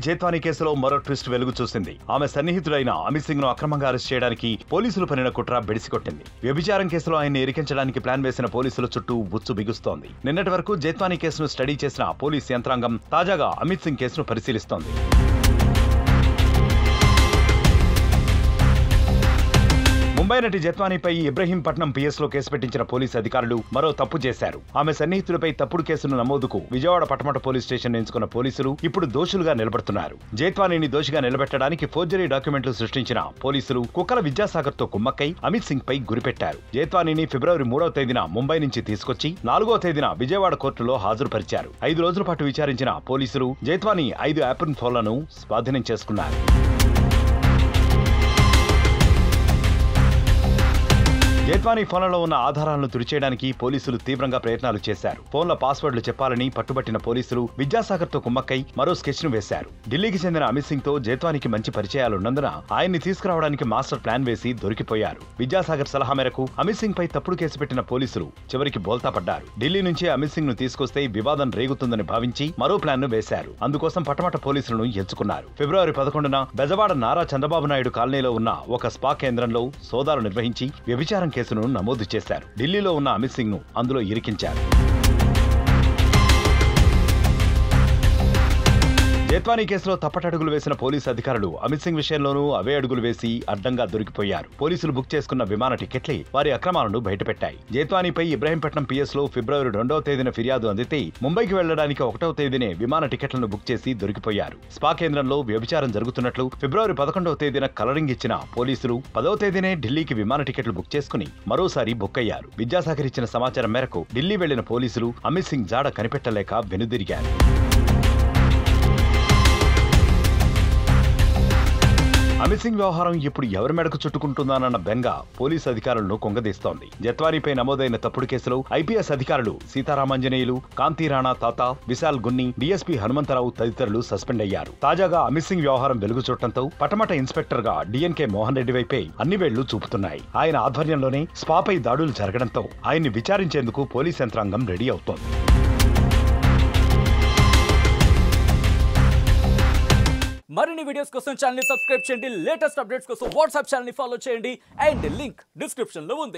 జేత్వానీ కేసులో మరో ట్విస్ట్ వెలుగు చూసింది. ఆమె సన్నిహితుడైన అమిత్ సింగ్ ను అక్రమంగా అరెస్ట్ చేయడానికి పోలీసులు పనిన కుట్ర బెడిసికొట్టింది. వ్యభిచారం కేసులో ఆయన్ని ఇరికించడానికి ప్లాన్ వేసిన పోలీసుల చుట్టూ ఉచ్చు బిగుస్తోంది. నిన్నటి వరకు జేత్వానీ కేసును స్టడీ చేసిన పోలీస్ యంత్రాంగం తాజాగా అమిత్ సింగ్ కేసును పరిశీలిస్తోంది. ముంబై నటి జేత్వానీపై ఇబ్రహీంపట్నం పిఎస్ లో కేసు పెట్టించిన పోలీసు అధికారులు మరో తప్పు చేశారు. ఆమె సన్నిహితులపై తప్పుడు కేసును నమోదుకు విజయవాడ పటమట పోలీస్ స్టేషన్ ఎంచుకున్న పోలీసులు ఇప్పుడు దోషులుగా నిలబడుతున్నారు. జేత్వానీని దోషిగా నిలబెట్టడానికి ఫోర్జరీ డాక్యుమెంట్లు సృష్టించిన పోలీసులు కుక్కల విద్యాసాగర్ తో కుమ్మక్కై అమిత్ సింగ్ పై గురిపెట్టారు. జేత్వానీని ఫిబ్రవరి 3వ తేదీన ముంబై నుంచి తీసుకొచ్చి 4వ తేదీన విజయవాడ కోర్టులో హాజరుపరిచారు. 5 రోజుల పాటు విచారించిన పోలీసులు జేత్వానీ 5 యాపిల్ ఫోన్లను స్వాధీనం చేసుకున్నారు. జేత్వానీ ఫోన్లలో ఉన్న ఆధారాలను తుడిచేయడానికి పోలీసులు తీవ్రంగా ప్రయత్నాలు చేశారు. ఫోన్ల పాస్వర్డ్లు చెప్పాలని పట్టుబట్టిన పోలీసులు విద్యాసాగర్ తో కుమ్మక్కై మరో స్కెచ్ ను వేశారు. ఢిల్లీకి చెందిన అమిత్ సింగ్ తో జేత్వానీకి మంచి పరిచయాలున్నందున ఆయన్ని తీసుకురావడానికి మాస్టర్ ప్లాన్ వేసి దొరికిపోయారు. విద్యాసాగర్ సలహా మేరకు అమిత్ సింగ్ పై తప్పుడు కేసు పెట్టిన పోలీసులు చివరికి బోల్తా పడ్డారు. ఢిల్లీ నుంచి అమిత్ సింగ్ ను తీసుకొస్తే వివాదం రేగుతుందని భావించి మరో ప్లాన్ ను వేశారు. అందుకోసం పటమట పోలీసులను ఎంచుకున్నారు. ఫిబ్రవరి 11న బెజవాడ నారా చంద్రబాబు నాయుడు కాలనీలో ఉన్న ఒక స్పా కేంద్రంలో సోదాలు నిర్వహించి వ్యభిచారం కేసును నమోదు చేశారు. ఢిల్లీలో ఉన్న అమిత్ సింగ్ ను అందులో ఇరికించారు. జేత్వానీ కేసులో తప్పటడుగులు వేసిన పోలీసు అధికారులు అమిత్ సింగ్ విషయంలోనూ అవే అడుగులు వేసి అడ్డంగా దొరికిపోయారు. పోలీసులు బుక్ చేసుకున్న విమాన టికెట్లే వారి అక్రమాలను బయటపెట్టాయి. జేత్వానీపై ఇబ్రహీంపట్నం పిఎస్ లో ఫిబ్రవరి 2వ తేదీన ఫిర్యాదు అందితే ముంబైకి వెళ్లడానికి 1వ తేదీనే విమాన టికెట్లను బుక్ చేసి దొరికిపోయారు. స్పా కేంద్రంలో వ్యభిచారం జరుగుతున్నట్లు ఫిబ్రవరి 11వ తేదీన కలరింగ్ ఇచ్చిన పోలీసులు 10వ తేదీనే ఢిల్లీకి విమాన టికెట్లు బుక్ చేసుకుని మరోసారి బుక్ అయ్యారు. విద్యాసాగర్ ఇచ్చిన సమాచారం మేరకు ఢిల్లీ వెళ్లిన పోలీసులు అమిత్ సింగ్ జాడ కనిపెట్టలేక వెనుదిరిగారు. అమిత్ సింగ్ వ్యవహారం ఇప్పుడు ఎవరి మెడకు చుట్టుకుంటుందానన్న బెంగ పోలీసు అధికారులను కొంగదీస్తోంది. జేత్వానీపై నమోదైన తప్పుడు కేసులో ఐపీఎస్ అధికారులు సీతారామాంజనేయులు, కాంతి రాణా తాత, విశాల్ గున్ని, డీఎస్పీ హనుమంతరావు తదితరులు సస్పెండ్ అయ్యారు. తాజాగా అమిత్ సింగ్ వ్యవహారం వెలుగు చూడటంతో పటమట ఇన్స్పెక్టర్ గా డిఎన్కే మోహన్ రెడ్డి వైపే అన్ని వేళ్లు చూపుతున్నాయి. ఆయన ఆధ్వర్యంలోనే స్పాపై దాడులు జరగడంతో ఆయన్ని విచారించేందుకు పోలీస్ యంత్రాంగం రెడీ అవుతోంది. మరిన్ని వీడియోస్ కోసం ఛానల్ ని సబ్స్క్రైబ్ చేయండి. లేటెస్ట్ అప్డేట్స్ కోసం వాట్సాప్ ఛానల్ ని ఫాలో చేయండి. అండ్ లింక్ డిస్క్రిప్షన్ లో ఉంది.